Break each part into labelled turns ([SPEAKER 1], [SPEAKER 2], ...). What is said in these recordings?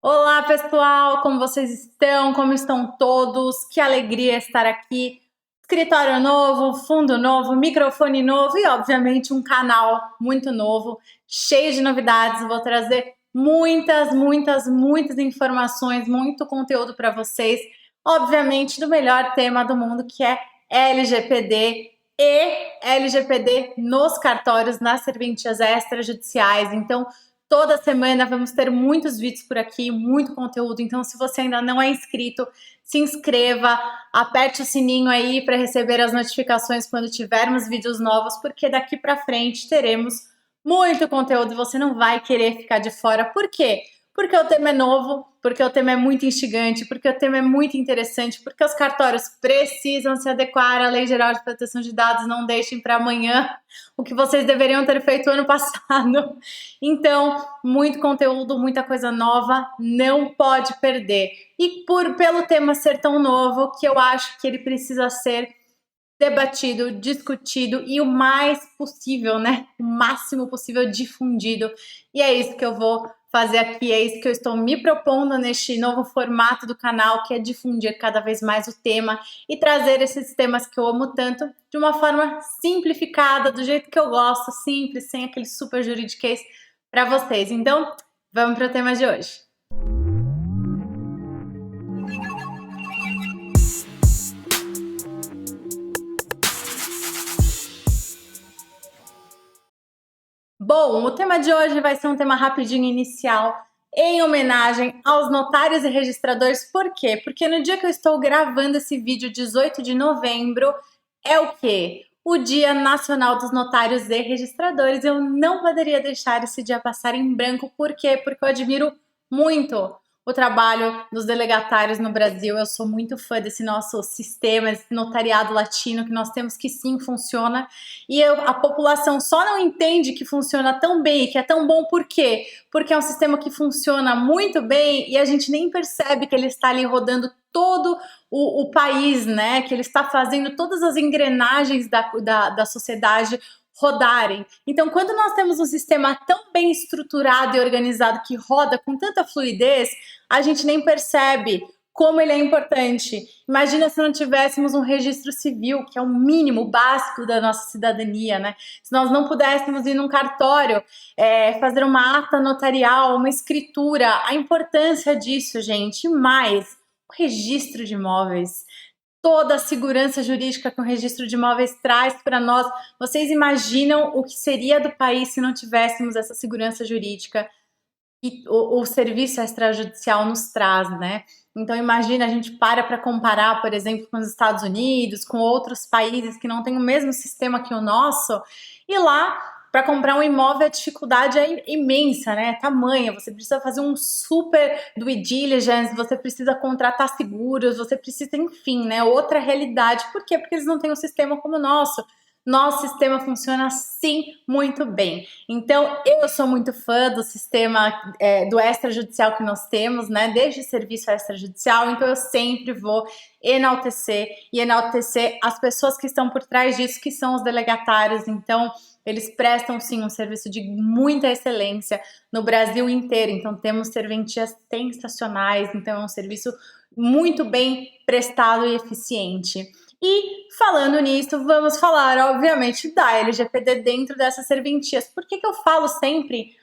[SPEAKER 1] Olá, pessoal! Como vocês estão? Como estão todos? Que alegria estar aqui. Escritório novo, fundo novo, microfone novo e, obviamente, um canal muito novo, cheio de novidades. Vou trazer muitas informações, muito conteúdo para vocês. Obviamente, do melhor tema do mundo, que é LGPD e LGPD nos cartórios, nas serventias extrajudiciais. Então, toda semana vamos ter muitos vídeos por aqui, muito conteúdo. Então, se você ainda não é inscrito, se inscreva, aperte o sininho aí para receber as notificações quando tivermos vídeos novos, porque daqui para frente teremos muito conteúdo e você não vai querer ficar de fora. Por quê? Porque o tema é novo, porque o tema é muito instigante, porque o tema é muito interessante, porque os cartórios precisam se adequar à Lei Geral de Proteção de Dados, não deixem para amanhã o que vocês deveriam ter feito ano passado. Então, muito conteúdo, muita coisa nova, não pode perder. E pelo tema ser tão novo, que eu acho que ele precisa ser debatido, discutido e o mais possível, né? O máximo possível difundido. E é isso que eu vou fazer aqui, é isso que eu estou me propondo neste novo formato do canal, que é difundir cada vez mais o tema e trazer esses temas que eu amo tanto de uma forma simplificada, do jeito que eu gosto, simples, sem aquele super juridiquês para vocês. Então, vamos para o tema de hoje. Bom, o tema de hoje vai ser um tema rapidinho inicial, em homenagem aos notários e registradores. Por quê? Porque no dia que eu estou gravando esse vídeo, 18 de novembro, é o quê? O Dia Nacional dos Notários e Registradores. Eu não poderia deixar esse dia passar em branco. Por quê? Porque eu admiro muito o trabalho dos delegatários no Brasil. Eu sou muito fã desse nosso sistema, esse notariado latino que nós temos, que sim funciona. E a população só não entende que funciona tão bem e que é tão bom. Por quê? Porque é um sistema que funciona muito bem e a gente nem percebe que ele está ali rodando todo o país, né? Que ele está fazendo todas as engrenagens da sociedade rodarem. Então, quando nós temos um sistema tão bem estruturado e organizado que roda com tanta fluidez, a gente nem percebe como ele é importante. Imagina se não tivéssemos um registro civil, que é o mínimo básico da nossa cidadania, né? Se nós não pudéssemos ir num cartório, fazer uma ata notarial, uma escritura, a importância disso, gente. E mais, o registro de imóveis, toda a segurança jurídica que o registro de imóveis traz para nós. Vocês imaginam o que seria do país se não tivéssemos essa segurança jurídica que o serviço extrajudicial nos traz, né? Então imagina, a gente para comparar, por exemplo, com os Estados Unidos, com outros países que não têm o mesmo sistema que o nosso, e lá, para comprar um imóvel, a dificuldade é imensa, né? Tamanha, você precisa fazer um super due diligence, você precisa contratar seguros, você precisa, enfim, né? Outra realidade. Por quê? Porque eles não têm um sistema como o nosso. Nosso sistema funciona sim muito bem. Então, eu sou muito fã do sistema do extrajudicial que nós temos, né? Desde o serviço extrajudicial, então eu sempre vou enaltecer as pessoas que estão por trás disso, que são os delegatários. Então, eles prestam sim um serviço de muita excelência no Brasil inteiro. Então, temos serventias sensacionais, então é um serviço muito bem prestado e eficiente. E falando nisso, vamos falar, obviamente, da LGPD dentro dessas serventias. Por que eu falo sempre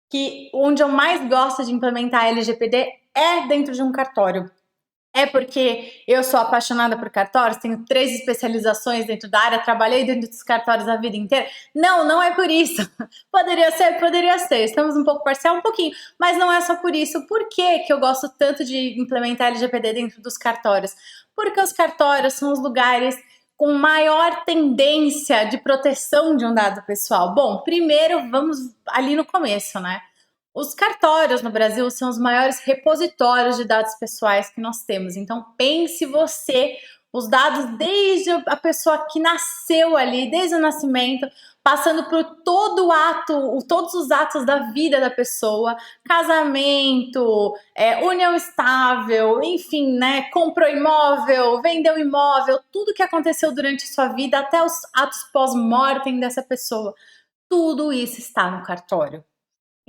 [SPEAKER 1] que onde eu mais gosto de implementar a LGPD é dentro de um cartório? É porque eu sou apaixonada por cartórios, tenho 3 especializações dentro da área, trabalhei dentro dos cartórios a vida inteira. Não, não é por isso. Poderia ser. Estamos um pouco parcial, um pouquinho, mas não é só por isso. Por que eu gosto tanto de implementar LGPD dentro dos cartórios? Porque os cartórios são os lugares com maior tendência de proteção de um dado pessoal. Bom, primeiro vamos ali no começo, né? Os cartórios no Brasil são os maiores repositórios de dados pessoais que nós temos. Então, pense você, os dados desde a pessoa que nasceu ali, desde o nascimento, passando por todos os atos da vida da pessoa, casamento, união estável, enfim, né, comprou imóvel, vendeu imóvel, tudo que aconteceu durante a sua vida, até os atos pós-mortem dessa pessoa, tudo isso está no cartório.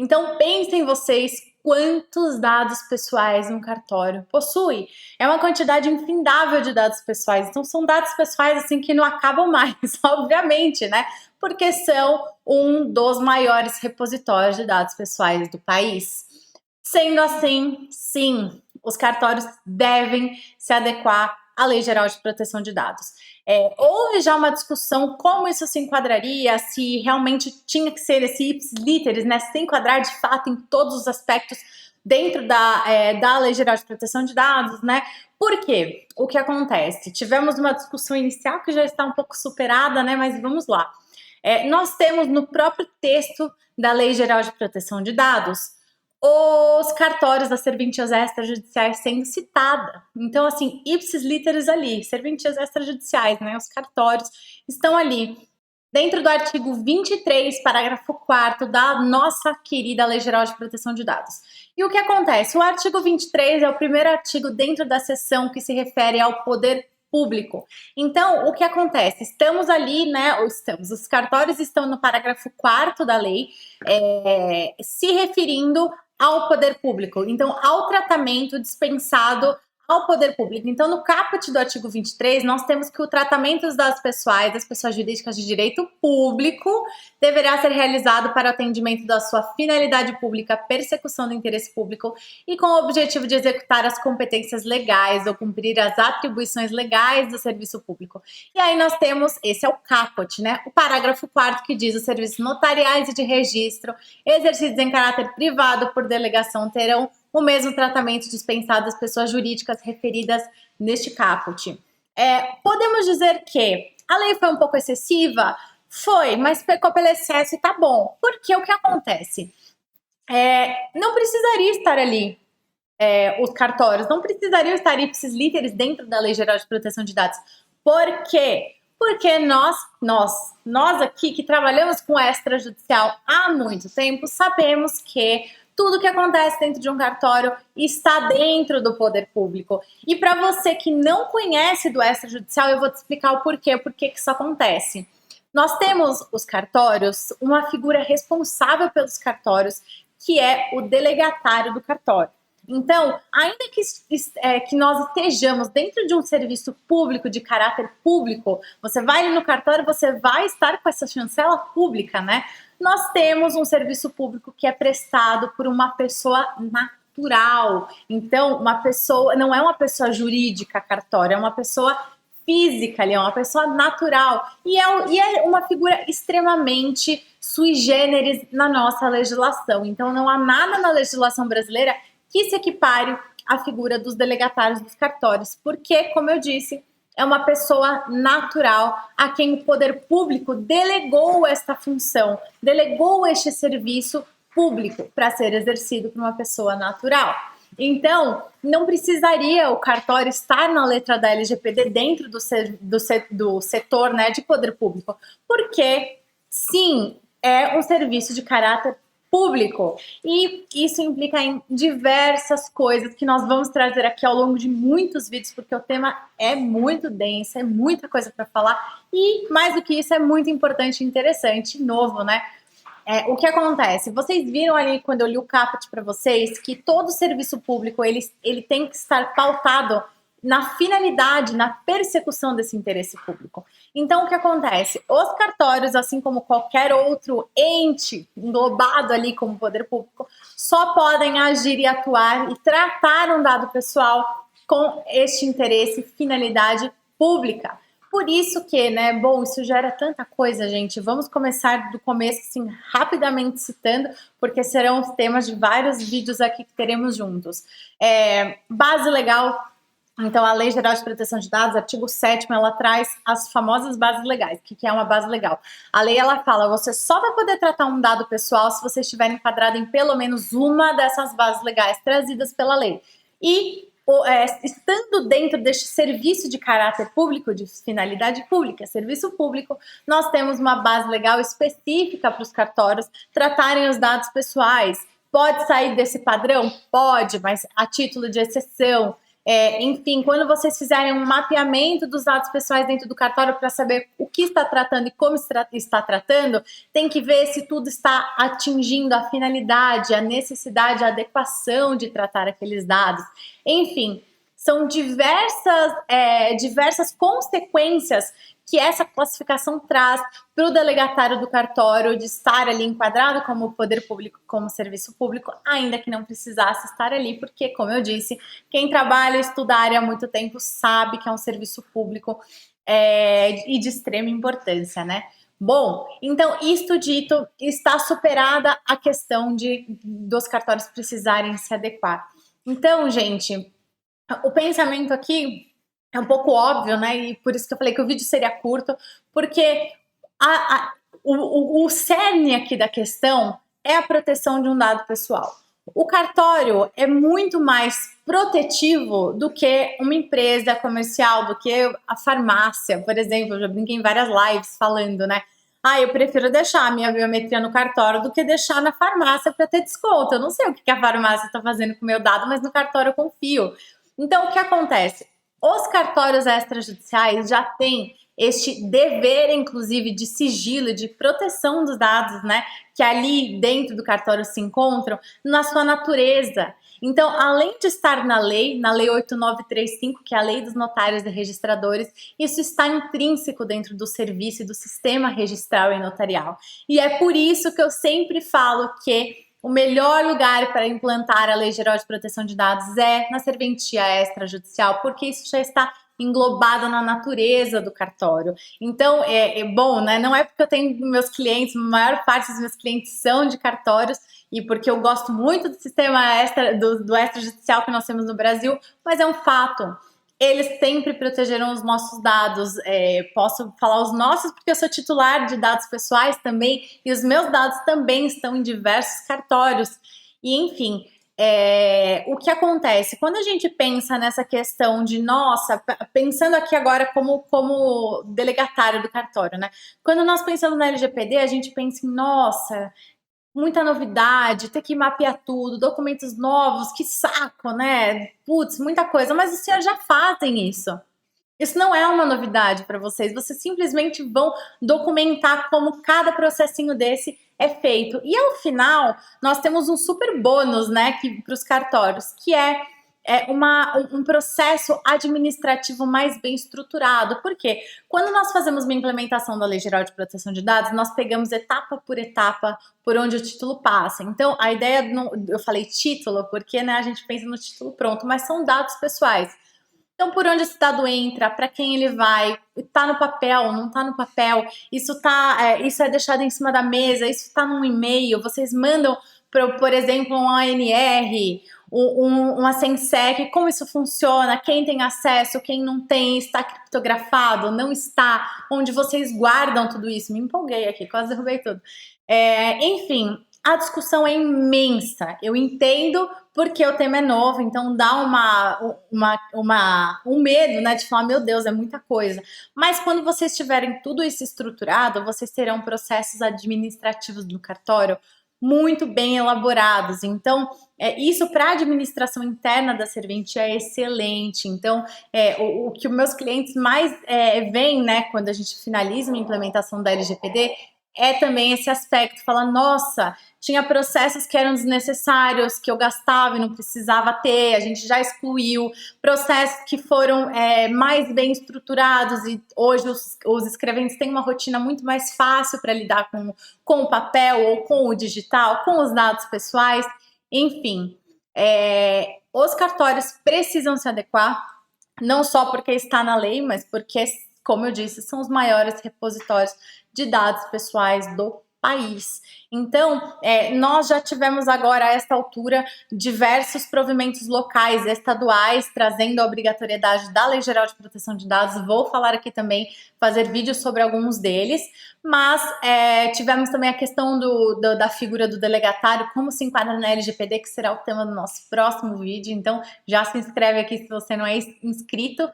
[SPEAKER 1] Então pensem vocês quantos dados pessoais um cartório possui. É uma quantidade infindável de dados pessoais. Então são dados pessoais assim que não acabam mais, obviamente, né? Porque são um dos maiores repositórios de dados pessoais do país. Sendo assim, sim, os cartórios devem se adequar à Lei Geral de Proteção de Dados. Houve já uma discussão como isso se enquadraria, se realmente tinha que ser esse ipsis literis, né, se enquadrar de fato em todos os aspectos dentro da Lei Geral de Proteção de Dados, né? Por quê? O que acontece? Tivemos uma discussão inicial que já está um pouco superada, né? Mas vamos lá. Nós temos no próprio texto da Lei Geral de Proteção de Dados os cartórios das serventias extrajudiciais sendo citada. Então, assim, ipsis literis ali, serventias extrajudiciais, né? Os cartórios estão ali. Dentro do artigo 23, parágrafo 4º da nossa querida Lei Geral de Proteção de Dados. E o que acontece? O artigo 23 é o primeiro artigo dentro da seção que se refere ao poder público. Então, o que acontece? Estamos ali, né? Os cartórios estão no parágrafo 4º da lei, se referindo ao poder público, então ao tratamento dispensado ao poder público. Então, no caput do artigo 23, nós temos que o tratamento dos dados pessoais das pessoas jurídicas de direito público deverá ser realizado para o atendimento da sua finalidade pública, persecução do interesse público e com o objetivo de executar as competências legais ou cumprir as atribuições legais do serviço público. E aí nós temos, esse é o caput, né? O parágrafo 4º que diz: os serviços notariais e de registro exercidos em caráter privado por delegação terão o mesmo tratamento dispensado às pessoas jurídicas referidas neste caput. Podemos dizer que a lei foi um pouco excessiva? Foi, mas pecou pelo excesso e tá bom. Porque o que acontece? Não precisaria estar ali os cartórios, não precisariam estar ipsis literis dentro da Lei Geral de Proteção de Dados. Por quê? Porque nós aqui que trabalhamos com extrajudicial há muito tempo, sabemos que tudo que acontece dentro de um cartório está dentro do poder público. E para você que não conhece do extrajudicial, eu vou te explicar o porquê que isso acontece. Nós temos os cartórios, uma figura responsável pelos cartórios, que é o delegatário do cartório. Então, ainda que nós estejamos dentro de um serviço público de caráter público, você vai ali no cartório, você vai estar com essa chancela pública, né? Nós temos um serviço público que é prestado por uma pessoa natural. Então, uma pessoa, não é uma pessoa jurídica cartório, é uma pessoa física ali, é uma pessoa natural. E é uma figura extremamente sui generis na nossa legislação. Então, não há nada na legislação brasileira que se equipare à figura dos delegatários dos cartórios, porque, como eu disse, é uma pessoa natural a quem o poder público delegou esta função, delegou este serviço público para ser exercido por uma pessoa natural. Então, não precisaria o cartório estar na letra da LGPD dentro do setor, né, de poder público, porque, sim, é um serviço de caráter público, e isso implica em diversas coisas que nós vamos trazer aqui ao longo de muitos vídeos, porque o tema é muito denso, é muita coisa para falar, e mais do que isso, é muito importante e interessante, novo, né? O que acontece? Vocês viram ali, quando eu li o caput para vocês, que todo serviço público, ele tem que estar pautado na finalidade, na persecução desse interesse público. Então, o que acontece? Os cartórios, assim como qualquer outro ente englobado ali como poder público, só podem agir e atuar e tratar um dado pessoal com este interesse e finalidade pública. Por isso que, né, bom, isso gera tanta coisa, gente. Vamos começar do começo, assim, rapidamente citando, porque serão os temas de vários vídeos aqui que teremos juntos. Base legal. Então, a Lei Geral de Proteção de Dados, artigo 7º, ela traz as famosas bases legais. O que é uma base legal? A lei, ela fala, você só vai poder tratar um dado pessoal se você estiver enquadrado em pelo menos uma dessas bases legais trazidas pela lei. E, estando dentro deste serviço de caráter público, de finalidade pública, serviço público, nós temos uma base legal específica para os cartórios tratarem os dados pessoais. Pode sair desse padrão? Pode, mas a título de exceção. Enfim, quando vocês fizerem um mapeamento dos dados pessoais dentro do cartório para saber o que está tratando e como está tratando, tem que ver se tudo está atingindo a finalidade, a necessidade, a adequação de tratar aqueles dados. Enfim, são diversas consequências que essa classificação traz para o delegatário do cartório de estar ali enquadrado como poder público, como serviço público, ainda que não precisasse estar ali, porque, como eu disse, quem trabalha e estuda a área há muito tempo sabe que é um serviço público e de extrema importância, né? Bom, então, isto dito, está superada a questão dos cartórios precisarem se adequar. Então, gente, o pensamento aqui é um pouco óbvio, né? E por isso que eu falei que o vídeo seria curto, porque o cerne aqui da questão é a proteção de um dado pessoal. O cartório é muito mais protetivo do que uma empresa comercial, do que a farmácia, por exemplo. Eu já brinquei em várias lives falando, né? Eu prefiro deixar a minha biometria no cartório do que deixar na farmácia para ter desconto. Eu não sei o que a farmácia está fazendo com o meu dado, mas no cartório eu confio. Então, o que acontece? Os cartórios extrajudiciais já têm este dever, inclusive, de sigilo, de proteção dos dados, né, que ali dentro do cartório se encontram, na sua natureza. Então, além de estar na lei 8935, que é a lei dos notários e registradores, isso está intrínseco dentro do serviço e do sistema registral e notarial. E é por isso que eu sempre falo que o melhor lugar para implantar a Lei Geral de Proteção de Dados é na serventia extrajudicial, porque isso já está englobado na natureza do cartório. Então, é bom, né? Não é porque eu tenho meus clientes, a maior parte dos meus clientes são de cartórios, e porque eu gosto muito do sistema do extrajudicial que nós temos no Brasil, mas é um fato. Eles sempre protegeram os nossos dados. Posso falar os nossos porque eu sou titular de dados pessoais também, e os meus dados também estão em diversos cartórios. E, enfim, o que acontece? Quando a gente pensa nessa questão de, nossa, pensando aqui agora como delegatário do cartório, né? Quando nós pensamos na LGPD, a gente pensa em, nossa, muita novidade, ter que mapear tudo, documentos novos, que saco, né? Putz, muita coisa, mas os senhores já fazem isso. Isso não é uma novidade para vocês, vocês simplesmente vão documentar como cada processinho desse é feito. E ao final, nós temos um super bônus, né, para os cartórios, que é um processo administrativo mais bem estruturado. Por quê? Quando nós fazemos uma implementação da Lei Geral de Proteção de Dados, nós pegamos etapa por onde o título passa. Então, a ideia, eu falei título porque, né, a gente pensa no título pronto, mas são dados pessoais. Então, por onde esse dado entra, para quem ele vai, está no papel, não está no papel, isso é deixado em cima da mesa, isso está num e-mail, vocês mandam, por exemplo, um ANR, uma SENSEC, como isso funciona, quem tem acesso, quem não tem, está criptografado, não está, onde vocês guardam tudo isso. Me empolguei aqui, quase derrubei tudo. Enfim, a discussão é imensa, eu entendo porque o tema é novo, então dá um medo, né, de falar, meu Deus, é muita coisa. Mas quando vocês tiverem tudo isso estruturado, vocês terão processos administrativos no cartório muito bem elaborados. Então, isso para a administração interna da serventia é excelente. Então, o que os meus clientes mais veem, né, quando a gente finaliza uma implementação da LGPD, é também esse aspecto, fala, nossa, tinha processos que eram desnecessários, que eu gastava e não precisava ter, a gente já excluiu, processos que foram mais bem estruturados e hoje os escreventes têm uma rotina muito mais fácil para lidar com o papel ou com o digital, com os dados pessoais, enfim. Os cartórios precisam se adequar, não só porque está na lei, mas porque, como eu disse, são os maiores repositórios de dados pessoais do país. Então, nós já tivemos agora, a esta altura, diversos provimentos locais, estaduais, trazendo a obrigatoriedade da Lei Geral de Proteção de Dados. Vou falar aqui também, fazer vídeos sobre alguns deles, mas tivemos também a questão da figura do delegatário, como se enquadra na LGPD, que será o tema do nosso próximo vídeo. Então, já se inscreve aqui se você não é inscrito.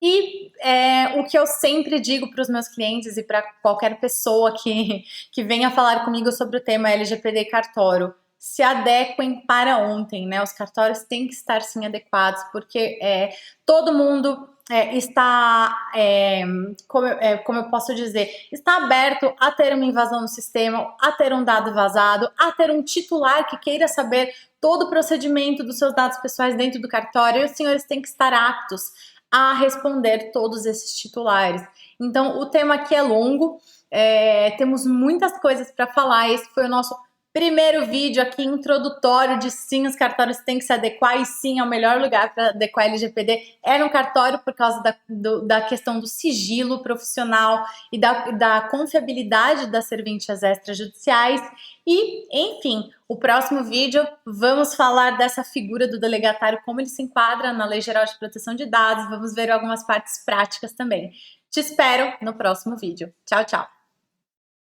[SPEAKER 1] E o que eu sempre digo para os meus clientes e para qualquer pessoa que venha falar comigo sobre o tema LGPD e cartório, se adequem para ontem, né? Os cartórios têm que estar sim adequados, porque todo mundo como eu posso dizer, está aberto a ter uma invasão no sistema, a ter um dado vazado, a ter um titular que queira saber todo o procedimento dos seus dados pessoais dentro do cartório, e os senhores têm que estar aptos a responder todos esses titulares. Então, o tema aqui é longo, temos muitas coisas para falar. Esse foi o nosso primeiro vídeo aqui introdutório de sim, os cartórios têm que se adequar, e sim, é o melhor lugar para adequar a LGPD é no cartório, por causa da questão do sigilo profissional e da confiabilidade das serventias extrajudiciais. E, enfim, o próximo vídeo vamos falar dessa figura do delegatário, como ele se enquadra na Lei Geral de Proteção de Dados, vamos ver algumas partes práticas também. Te espero no próximo vídeo. Tchau, tchau!